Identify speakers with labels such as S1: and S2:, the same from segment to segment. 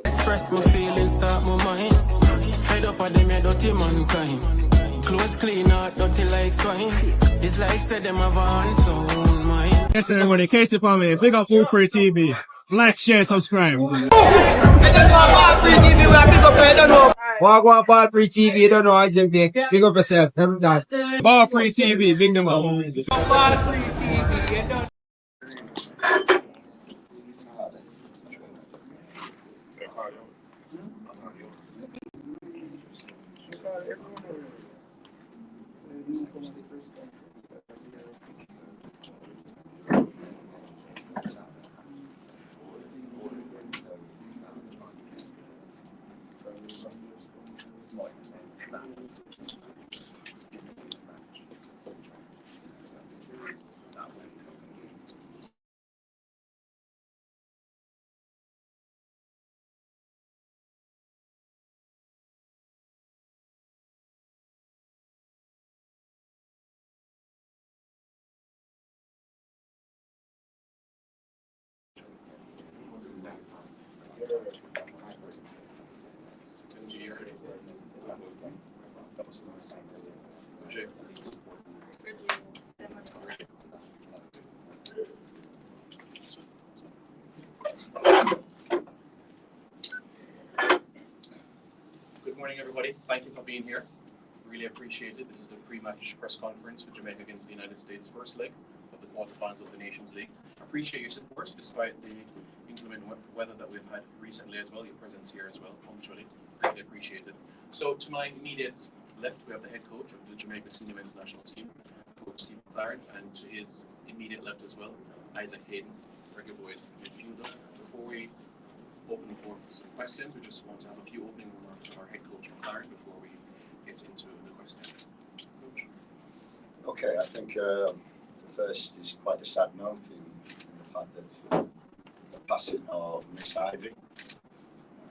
S1: Express my feelings, start my mind. Fed up of them, dirty mankind. Clothes clean out, dirty like swine. It's like said them have on sound mine.
S2: Yes, everybody, Casey for me. Big up Free TV. Like, share, subscribe.
S3: Wagwan Bar Free TV, you don't know how to big up yourself.
S2: Bar Free TV, big them up.
S3: Bar Free TV, you don't.
S4: Good morning, everybody. Thank you for being here. Really appreciate it. This is the pre-match press conference for Jamaica against the United States, first leg of the quarterfinals of the Nations League. Appreciate your support despite the inclement weather that we've had recently as well. Your presence here as well, punctually. Really appreciate it. So to my immediate left, we have the head coach of the Jamaica Senior Men's National Team, Coach Steve McLaren, and to his immediate left as well, Isaac Hayden, Reggae Boys midfielder. Before we open the floor for some questions, we just want to have a few opening remarks from our head coach McLaren before we get into the questions. Coach.
S5: Okay, I think the first is quite a sad note in the fact that the passing of Miss Ivy,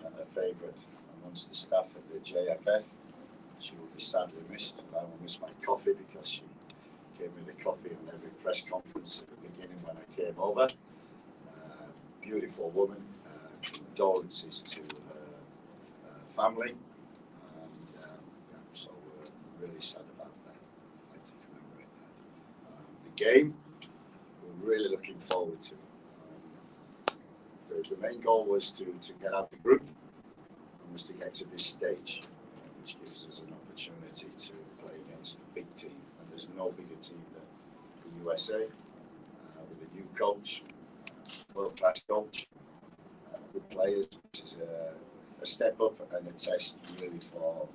S5: a favourite amongst the staff at the JFF. She will be sadly missed. I will miss my coffee because she gave me the coffee in every press conference at the beginning when I came over. Beautiful woman, condolences to her family, and so we're really sad about that. I'd like to commemorate that. The game, we're really looking forward to. The main goal was to get out the group and was to get to this stage, which gives us an opportunity to play against a big team. And there's no bigger team than the USA, with a new coach, world-class coach, good players. This is a step up and a test really for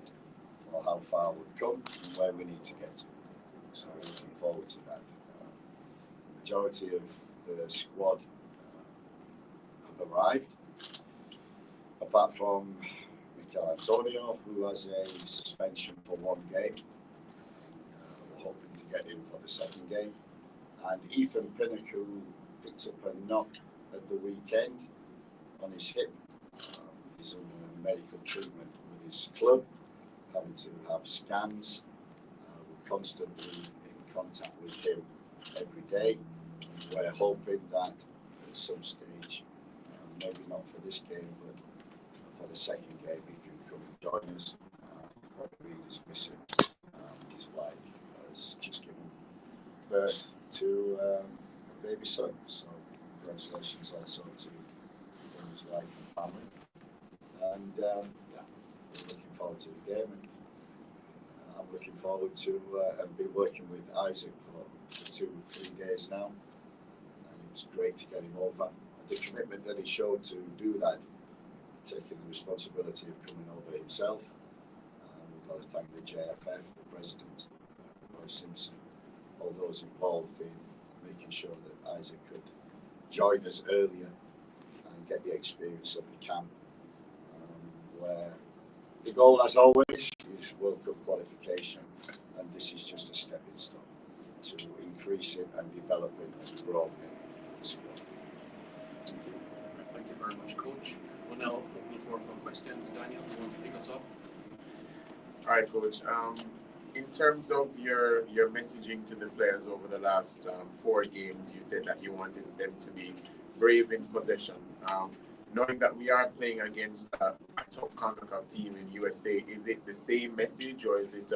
S5: how far we've come and where we need to get to. So we're looking forward to that. The majority of the squad have arrived, apart from Mikel Antonio, who has a suspension for one game. We're hoping to get him for the second game. And Ethan Pinnock, who picked up a knock at the weekend on his hip. He's under medical treatment with his club, having to have scans. We're constantly in contact with him every day. We're hoping that at some stage, maybe not for this game, but for the second game, he can come and join us. Probably he's missing. His wife has just given birth to a baby son, so congratulations also to his wife and family. And we're looking forward to the game. And I'm looking forward to and been working with Isaac for 2-3 days now. And it was great to get him over. And the commitment that he showed to do that, taking the responsibility of coming over himself. We've got to thank the JFF, the president, Roy Simpson, all those involved in making sure that Isaac could join us earlier and get the experience of the camp, where the goal, as always, is World Cup qualification, and this is just a stepping stone to increasing and developing and growing the squad.
S4: Thank you very much, Coach. We'll now open the floor for questions. Daniel, do you want to kick us off?
S6: All right, Coach. In terms of your messaging to the players over the last 4 games, you said that you wanted them to be brave in possession. knowing that we are playing against a tough CONCACAF team in USA, is it the same message, or is it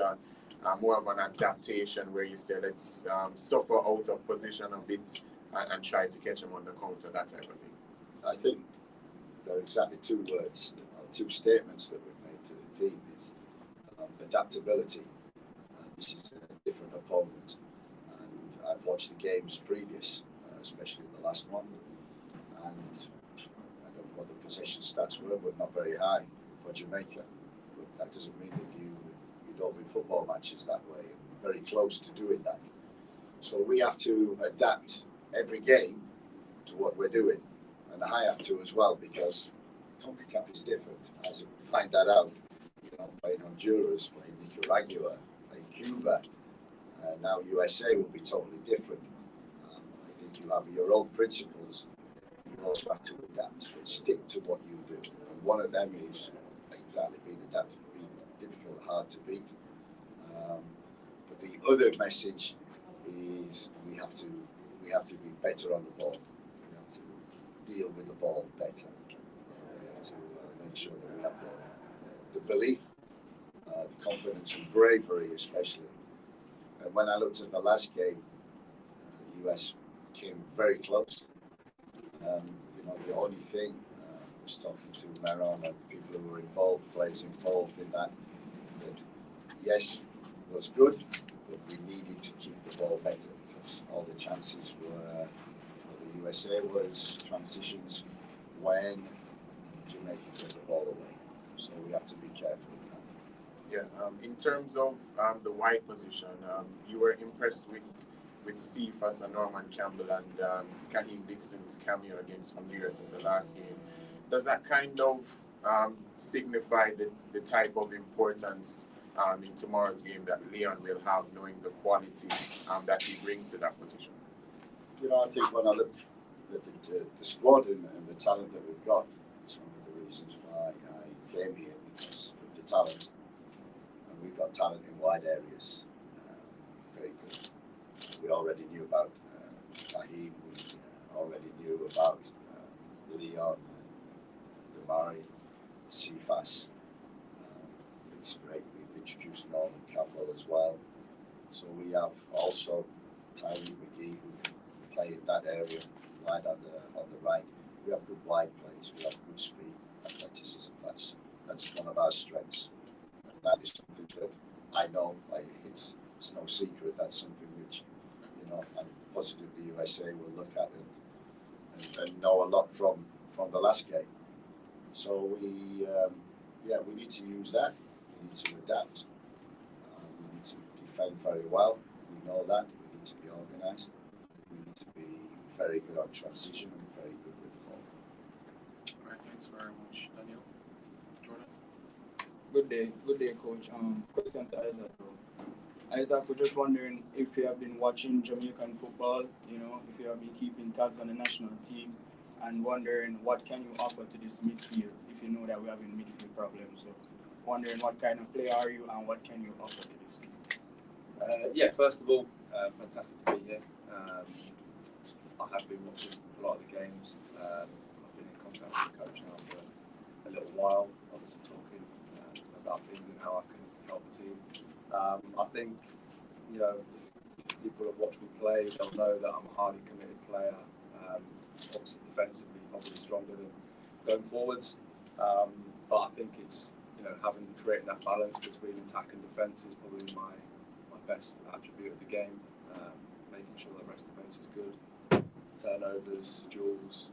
S6: more of an adaptation where you say let's suffer out of position a bit and try to catch them on the counter, that type of thing?
S5: I think there are exactly two words, or two statements that we've made to the team is adaptability. This is a different opponent, and I've watched the games previous, especially the last one, and I don't know what the possession stats were, but not very high for Jamaica. But that doesn't mean that you don't win football matches that way, and very close to doing that. So we have to adapt every game to what we're doing, and I have to as well, because CONCACAF is different. As we find that out, playing Honduras, playing Nicaragua, playing Cuba, now USA will be totally different. I think you have your own principles. You also have to adapt, but stick to what you do. And one of them is exactly being adaptable, being difficult, hard to beat. But the other message is we have to be better on the ball. We have to deal with the ball better. We have to make sure that we have the belief, the confidence and bravery, especially. And when I looked at the last game, the US came very close. The only thing, I was talking to Meron and people who were involved, players involved in that yes, it was good, but we needed to keep the ball better, because all the chances were for the USA was transitions when Jamaica gave the ball away. So we have to be careful with that.
S6: Yeah, in terms of the wide position, you were impressed with Cephas and Norman Campbell and Kahim Dixon's cameo against Honduras in the last game. Does that kind of signify the type of importance in tomorrow's game that Leon will have, knowing the quality that he brings to that position?
S5: I think when I look at the squad and the talent that we've got, it's one of the reasons why I came here, because of the talent. And we've got talent in wide areas. Very good. We already knew about Kahim, we already knew about Leon, Damari, Cephas. It's great. We've introduced Norman Campbell as well. So we have also Tyree McGee, who can play in that area, wide on the right. We have good wide plays. We have good speed, athleticism. That's one of our strengths. And that is something that I know. It's no secret. That's something which I'm positive the USA will look at and know a lot from the last game. So we need to use that. We need to adapt. We need to defend very well. We know that. We need to be organised. We need to be very good on transition and very good with the ball.
S4: All right, thanks very much, Daniel. Jordan?
S7: Good day, Coach. Question to Isaac. Isaac, we're just wondering if you have been watching Jamaican football, if you have been keeping tabs on the national team, and wondering what can you offer to this midfield if you know that we're having midfield problems. So wondering what kind of player are you and what can you offer to this team?
S8: First of all, fantastic to be here. I have been watching a lot of the games. I've been in contact with the coach now for a little while, obviously talking about things and how I can help the team. I think, if people have watched me play, they'll know that I'm a highly committed player. Obviously defensively, probably stronger than going forwards. But I think it's, creating that balance between attack and defence is probably my best attribute of the game. Making sure that rest defence is good, turnovers, duels,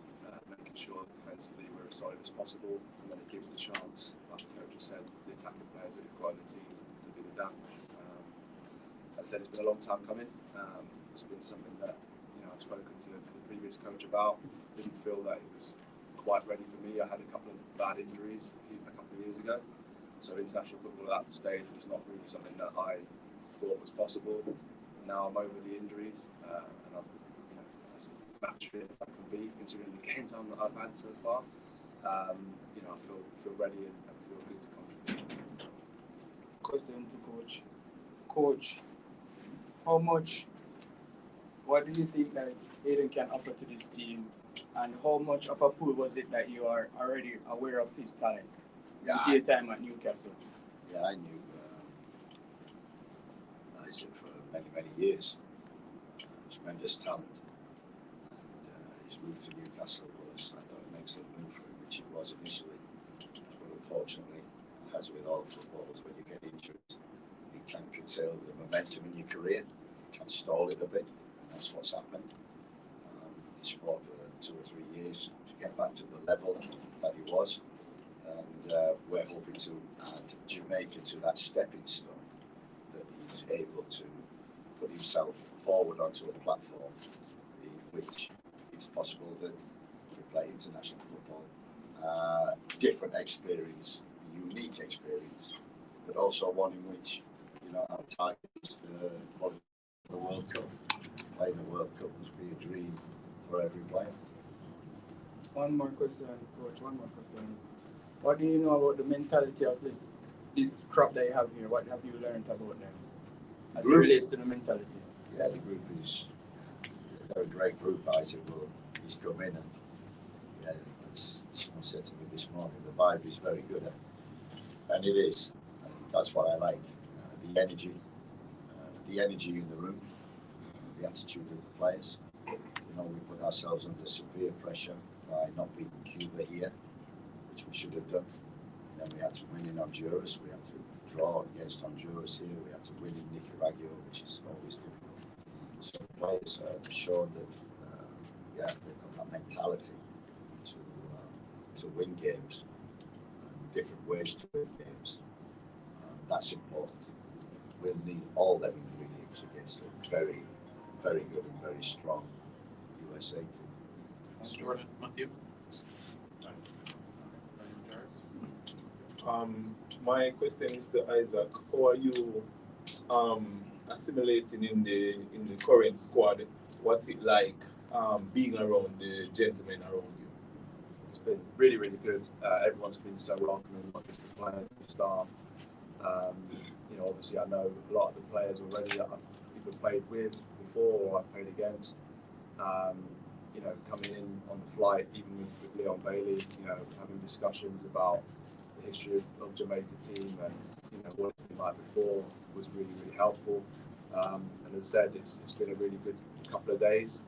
S8: making sure defensively we're as solid as possible, and then it gives the chance, like the coach has said, the attacking players that you've got in the team to do the damage. As I said, it's been a long time coming. It's been something that I've spoken to the previous coach about. Didn't feel that it was quite ready for me. I had a couple of bad injuries a couple of years ago, so international football at that stage was not really something that I thought was possible. Now I'm over the injuries, and I'm as match fit as I can be, considering the game time that I've had so far. I feel ready and feel good to contribute.
S7: Question to Coach. Coach, what do you think that Hayden can offer to this team And how much of a pull was it that you are already aware of his talent?
S5: Yeah,
S7: Into your time at Newcastle.
S5: Yeah, I knew Isaac for many, many years. Tremendous talent. And his move to Newcastle was, I thought, an excellent move for him, which it was initially. But unfortunately, as with all footballers, when you get injured, it can curtail the momentum in your career, it can stall it a bit, and that's what's happened. He's fought for 2 or 3 years to get back to the level that he was. And we're hoping to add Jamaica to that stepping stone, that he's able to put himself forward onto a platform in which it's possible that he can play international football. Different experience, unique experience, but also one in which, our target is the World Cup. Playing the World Cup must be a dream for every player.
S7: One more question, Coach. One more question. What do you know about the mentality of this crop that you have here? What have you learned about them as it relates to the mentality?
S5: Yeah, the group they're a great group. Isaac he's come in and as someone said to me this morning, the vibe is very good, and it is. And that's what I like. The energy in the room, the attitude of the players. We put ourselves under severe pressure by not beating Cuba here, which we should have done. And then we had to win in Honduras. We had to draw against Honduras here. We had to win in Nicaragua, which is always difficult. So the players have shown that, they've got that mentality to win games, and different ways to win games. That's important. We'll need all them ingredients against a very, very good and very strong USA team.
S4: Jordan, Matthew.
S9: My question is to Isaac. How are you assimilating in the current squad? What's it like being around the gentlemen around you?
S8: It's been really, really good. Everyone's been so welcoming, not just the players, the staff. Obviously I know a lot of the players already that I've either played with before or I've played against. Coming in on the flight, even with Leon Bailey, having discussions about the history of Jamaica team and what it's been like before was really, really helpful. And as I said, it's been a really good couple of days.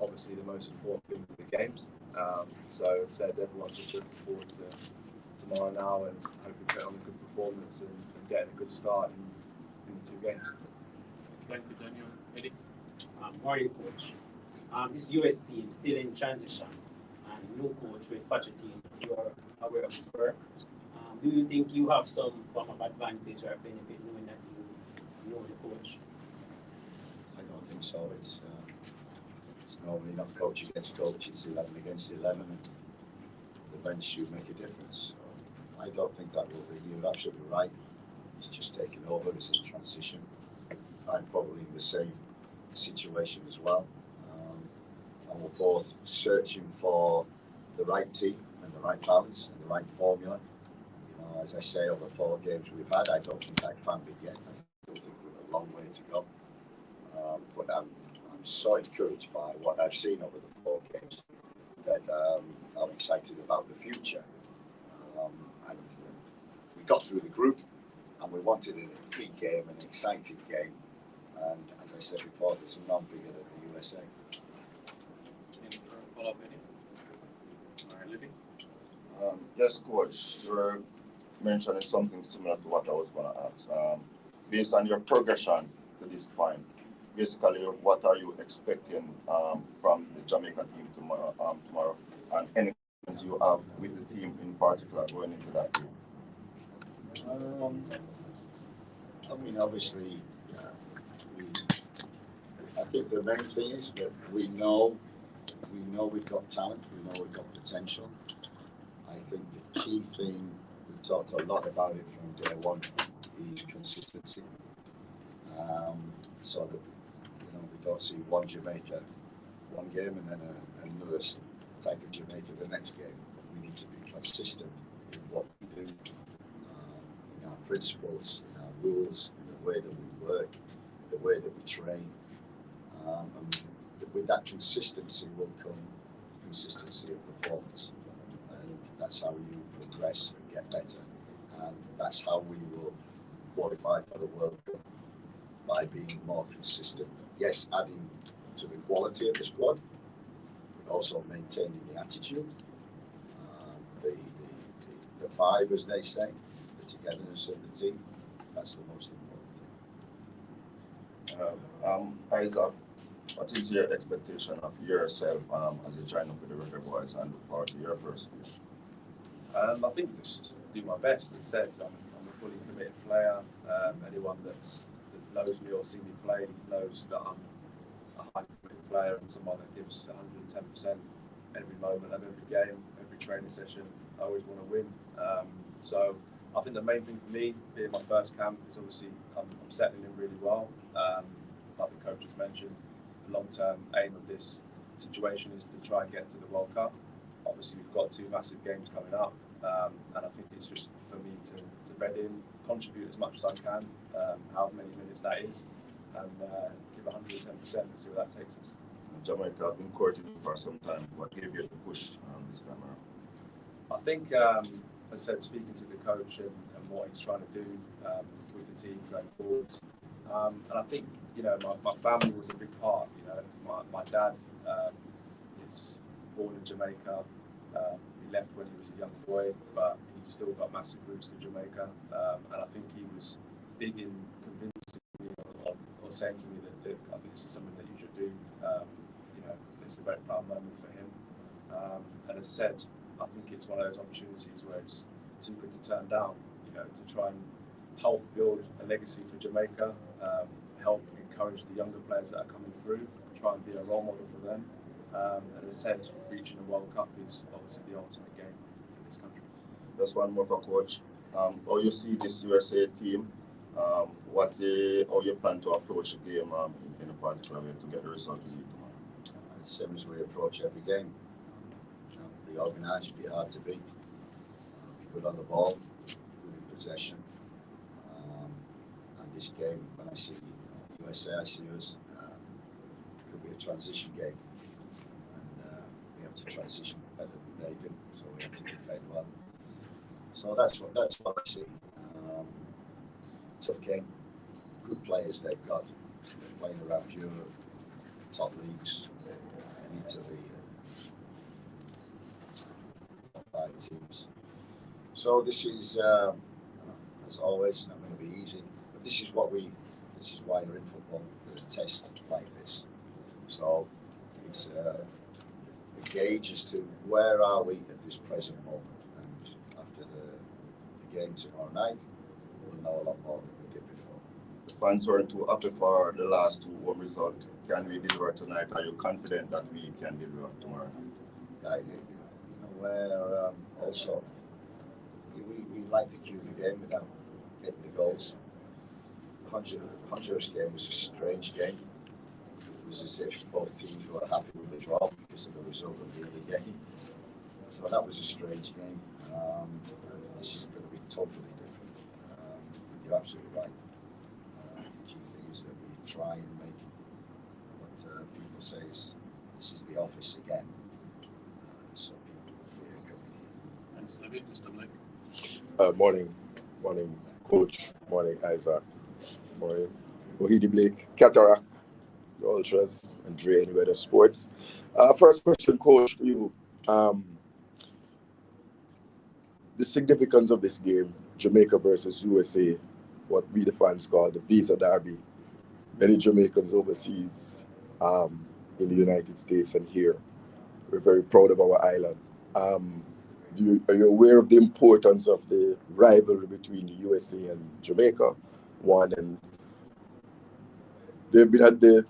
S8: Obviously, the most important thing is the games. So as I said, everyone's just looking forward to tomorrow now and hoping to put on a good performance and getting a good start in the 2 games.
S4: Thank you, Daniel. Eddie?
S10: Morning, Coach. This US team still in transition, and new coach with Pochettino. You are aware of his work. Do you think you have some form of advantage or benefit knowing that you know the coach?
S5: I don't think so. It's normally not coach against coach. It's 11 against 11, and the bench should make a difference. So I don't think that will be. You're absolutely right. He's just taken over. It's a transition. I'm probably in the same situation as well. And we're both searching for the right team and the right balance and the right formula. As I say, over 4 games we've had, I don't think I've found it yet. I still think we've a long way to go. But I'm so encouraged by what I've seen over the 4 games that I'm excited about the future. And we got through the group, and we wanted a big game, an exciting game. And as I said before, there's none bigger than the USA.
S4: Any follow-up, Eddie? All right, Libby?
S11: Yes, Coach. You were mentioning something similar to what I was going to ask. Based on your progression to this point, basically, what are you expecting from the Jamaica team tomorrow, and any plans you have with the team in particular going into that game?
S5: Obviously, I think the main thing is that we know we've got talent, we know we've got potential. I think the key thing, we've talked a lot about it from day one, is consistency. So that we don't see one Jamaica one game and then another type of Jamaica the next game. We need to be consistent in what we do, in our principles, in our rules, in the way that we work, the way that we train. And with that consistency will come consistency of performance. And that's how you progress and get better. And that's how we will qualify for the World Cup, by being more consistent. Yes, adding to the quality of the squad, but also maintaining the attitude, the vibe, as they say, the togetherness of the team. That's the most important thing.
S11: Isaac, what is your expectation of yourself as you join up with the River Boys and look forward to your first game?
S8: I think just do my best. As I said, I'm a fully committed player. Anyone that knows me or seen me play knows that I'm a highly committed player and someone that gives 110% every moment of every game, every training session. I always want to win. So I think the main thing for me, being my first camp, is obviously I'm settling in really well. Like the coach has mentioned, the long-term aim of this situation is to try and get to the World Cup. Obviously, we've got 2 massive games coming up, and I think it's just for me to bed in, contribute as much as I can, however many minutes that is, and give 110% and see where that takes us.
S11: Jamaica have been courting you for some time. What gave you the push this time around?
S8: I think, as I said, speaking to the coach and what he's trying to do with the team going forwards, and I think, you know, my family was a big part. You know, my dad is born in Jamaica. He left when he was a young boy, but he's still got massive roots to Jamaica. And I think he was big in convincing me or saying to me that I think this is something that you should do. You know, it's a very proud moment for him. And as I said, I think it's one of those opportunities where it's too good to turn down. You know, to try and help build a legacy for Jamaica, help encourage the younger players that are coming through, try and be a role model for them. And as I said, reaching the World Cup is obviously the ultimate game in this country.
S11: Just one more for Coach. How you see this USA team? How you plan to approach the game in a particular way to get the result you need tomorrow?
S5: The same as we approach every game. You know, be organised, be hard to beat, be good on the ball, good in possession. And this game, when I see USA, I see us. It could be a transition game. We have to transition better than they do, so we have to defend well. So that's what I see. Tough game, good players they've got. They're playing around Europe, top leagues, Italy, top 5 teams. So this is, as always, not going to be easy. But this is why you're in football, for a test like this. So it's a gauge as to where are we at this present moment, and after the game tomorrow night, we'll know a lot more than we did before.
S11: The fans weren't too happy for the last 2 home results. Can we deliver tonight? Are you confident that we can deliver tomorrow night?
S5: We're also we like to cue the game without getting the goals. The Honduras game was a strange game. It was as if both teams were happy with the draw because of the result of the other game. So that was a strange game. This is going to be totally different. You're absolutely right. The key thing is that we try and make what people say is this is the office again. So people will fear coming in.
S4: Thanks, David. Mr. Blake.
S12: Morning, Coach. Morning, Isaac. Morning, Wahidi Blake, Cataract, the Ultras, and Dre Anywhere Sports. First question, Coach, to you. The significance of this game, Jamaica versus USA, what we the fans call the Visa Derby. Many Jamaicans overseas, in the United States and here, we're very proud of our island. Are you aware of the importance of the rivalry between the USA and Jamaica? One, and they've been at the,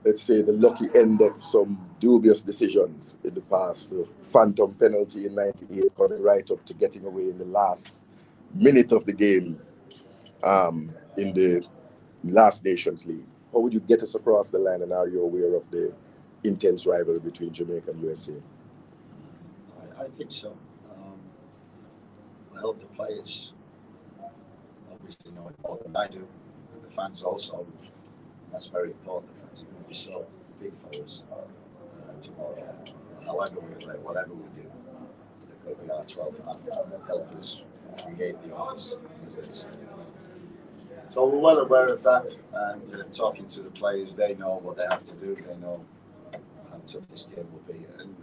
S12: let's say, the lucky end of some dubious decisions in the past. The phantom penalty in '98 coming right up to getting away in the last minute of the game in the last Nations League. How would you get us across the line, and are you aware of the intense rivalry between Jamaica and USA?
S5: I think so. I hope the players obviously know it more than I do, and the fans also. That's very important. The fans are going to be so big for us tomorrow. however we play, whatever we do, they've got to be our 12th man and help us create the office, as they say. So we're well aware of that, and talking to the players, they know what they have to do. They know how tough this game will be, and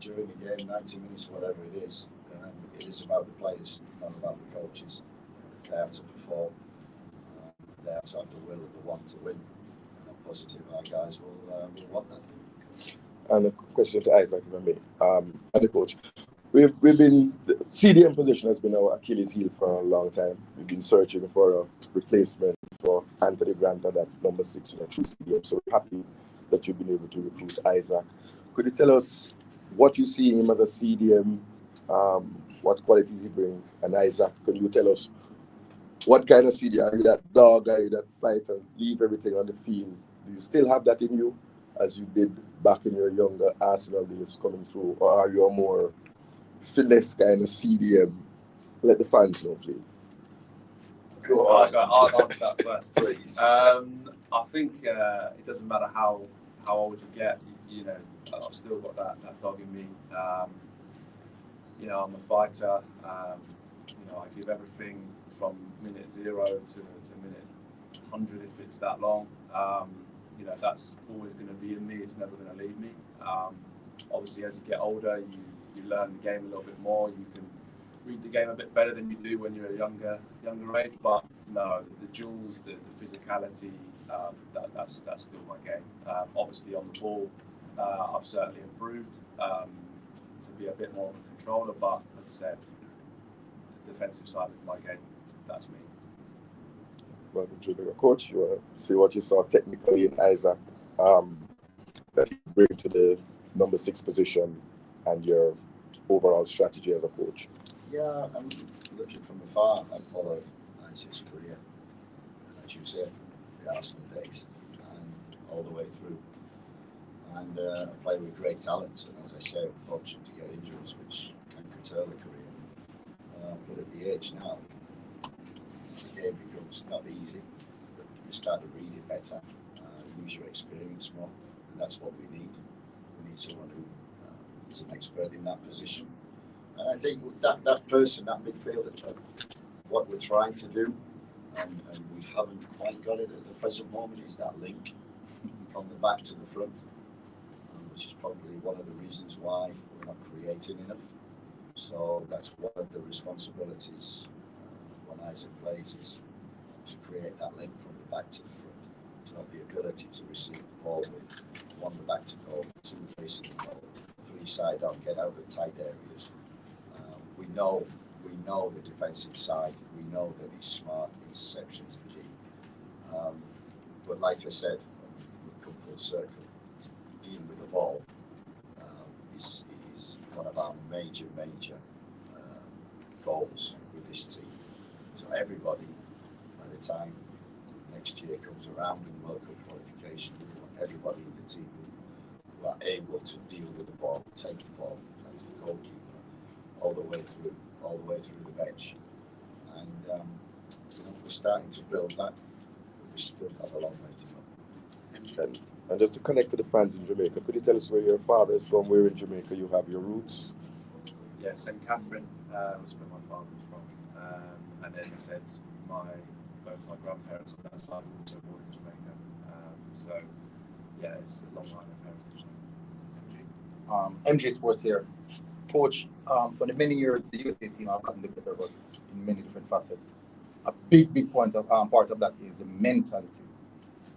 S5: during the game, 90 minutes, whatever it is about the players, not about the coaches. They have to perform. They have to have the will and the want to win. And I'm positive our guys will want that.
S12: And a question to Isaac, if I may. And the coach, we've been, the CDM position has been our Achilles heel for a long time. We've been searching for a replacement for Anthony Grant at that number 6 through CDM. So we're happy that you've been able to recruit Isaac. Could you tell us what you see in him as a CDM, what qualities he brings? And Isaac, can you tell us what kind of CDM? Are you that dog? Are you that fighter? Leave everything on the field. Do you still have that in you, as you did back in your younger Arsenal days coming through? Or are you a more finesse kind of CDM? Let the fans know, please.
S8: Cool. I'll answer that first, please. I think it doesn't matter how old you get, you know, I've still got that dog in me. You know, I'm a fighter. You know, I give everything from minute 0 to minute 100 if it's that long. You know, that's always going to be in me. It's never going to leave me. Obviously, as you get older, you learn the game a little bit more. You can read the game a bit better than you do when you're a younger age. But no, the duels, the physicality, that's still my game. Obviously, on the ball, I've certainly improved to be a bit more of a controller. But as I said, the defensive side of my game, that's me.
S12: Well, coach, you want to see what you saw technically in Isaac that you bring to the number 6 position and your overall strategy as a coach?
S5: Yeah, I'm looking from afar. I followed Isaac's career, and as you said, from the Arsenal days and all the way through. And I play with great talent, and as I say, I'm fortunate to get injuries which can curtail the career. But at the age now, the game becomes not easy, but you start to read it better, use your experience more, and that's what we need. We need someone who is an expert in that position. And I think that person, that midfielder, what we're trying to do, and we haven't quite got it at the present moment, is that link from the back to the front, which is probably one of the reasons why we're not creating enough. So that's one of the responsibilities when Isaac plays, is to create that link from the back to the front, to have the ability to receive the ball with 1 the back to goal, 2 facing the goal, 3 side on, get out of tight areas. We know the defensive side. We know that he's smart. Interceptions are key. But like I said, we come full circle. Dealing with the ball is one of our major goals with this team. So everybody, by the time next year comes around in World Cup qualification, we want everybody in the team who are able to deal with the ball, take the ball, and to the goalkeeper, all the way through the bench. And we're starting to build that, but we still have a long way to go.
S12: And just to connect to the fans in Jamaica, could you tell us where your father is from, where in Jamaica you have your roots?
S8: Yeah, St. Catherine was where my father was from. And then I said both my grandparents on that side were also born in Jamaica. So, yeah, it's a long line of heritage.
S13: MJ Sports here. Coach, for the many years the USA team have gotten the better of us in many different facets. A big part of that is the mentality.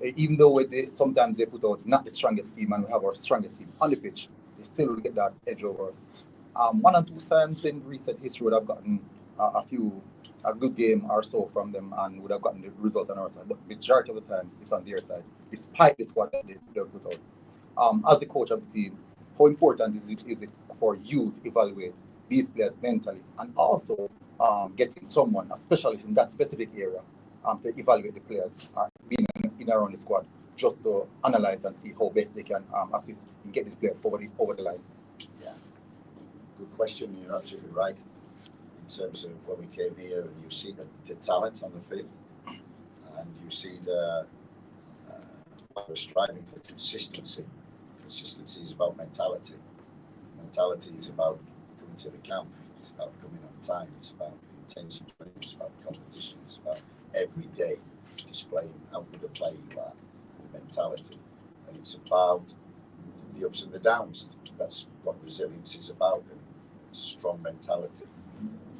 S13: Even though sometimes they put out not the strongest team and we have our strongest team on the pitch, they still get that edge over us. 1 or 2 times in recent history would have gotten a good game or so from them and would have gotten the result on our side. But majority of the time it's on their side, despite the squad that they put out. As the coach of the team, how important is it for you to evaluate these players mentally and also getting someone, a specialist in that specific area, to evaluate the players being in around the squad, just to analyze and see how best they can assist in getting the players over the line?
S5: Yeah, good question. You're absolutely right. In terms of when we came here and you see the talent on the field and you see what we're striving for, consistency Consistency is about mentality. Mentality is about coming to the camp. It's about coming on time. It's about intense training. It's about competition. It's about every day displaying how good a player you are, the mentality. And it's about the ups and the downs. That's what resilience is about, and strong mentality.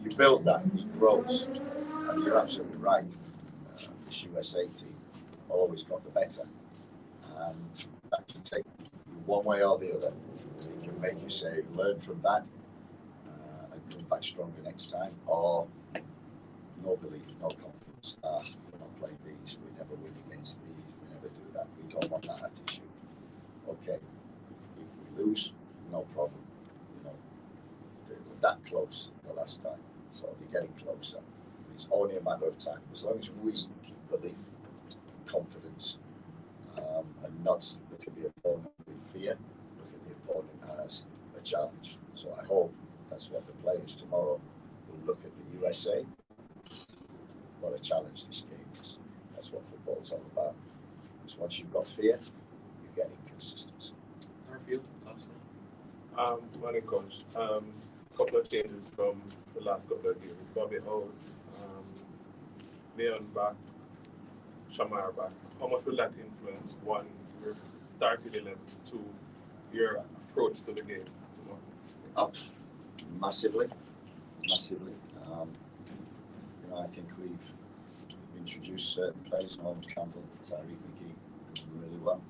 S5: You build that, it grows. And you're absolutely right. This USA team always got the better. And that can take you one way or the other. It can make you say, learn from that and come back stronger next time, or no belief, no confidence. We're not playing these, we never win against these, we never do that. We don't want that attitude. Okay, if we lose, no problem. You know, they were that close the last time, so they're getting closer. It's only a matter of time. As long as we keep belief, confidence, and not look at the opponent with fear, look at the opponent as a challenge. So I hope that's what the players tomorrow will look at the USA. What a challenge this game is. That's what football's all about. Because once you've got fear, you get inconsistency.
S4: Harfield, last
S9: Morning, coach. Couple of changes from the last couple of games. Bobby out, Leon back, Shamar back. How much will that influence, one, your starting 11, two, your approach to the game?
S5: Massively. I think we've introduced certain players. Holmes Campbell, Tyreek McGee, doing really well.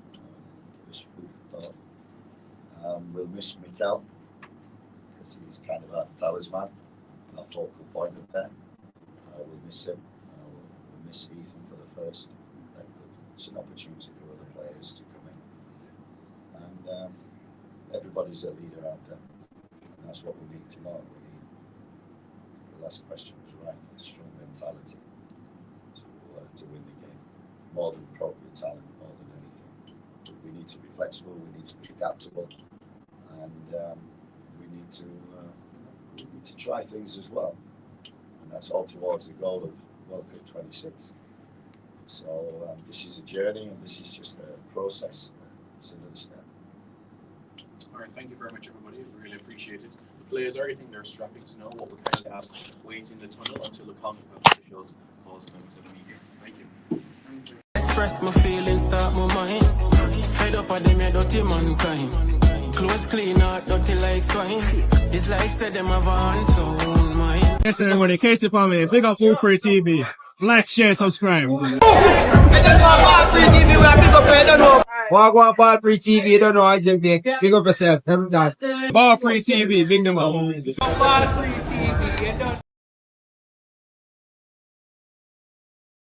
S5: Wish we thought. We'll miss Mikel because he's kind of our talisman, our focal point up there. We'll miss him. We'll miss Ethan for the first. It's an opportunity for other players to come in. And everybody's a leader out there. And that's what we need tomorrow. We need, the last question was right, a strong mentality to win the game. More than probably talent, more than anything. But we need to be flexible, we need to be adaptable, and we need to try things as well. And that's all towards the goal of World Cup 26. So this is a journey, and this is just a process. It's another step.
S4: All right, thank you very much, everybody. We really appreciate it. The players are getting their strappings now. What we kind of have wait in the tunnel until the contact officials call the members of the media. Thank you.
S1: Express my feelings, start my mind. Head up at them, dirty mankind. Clothes clean, not dirty like swine. It's like said them have on soul mine.
S2: Yes, everybody, Casey Palmer, big up Free TV. Like, share, subscribe.
S3: Wagwan Bar Free TV, you don't know how Jamaica. Big up yourself.
S2: Bar Free TV, big them up.
S7: Bar Free TV, you don't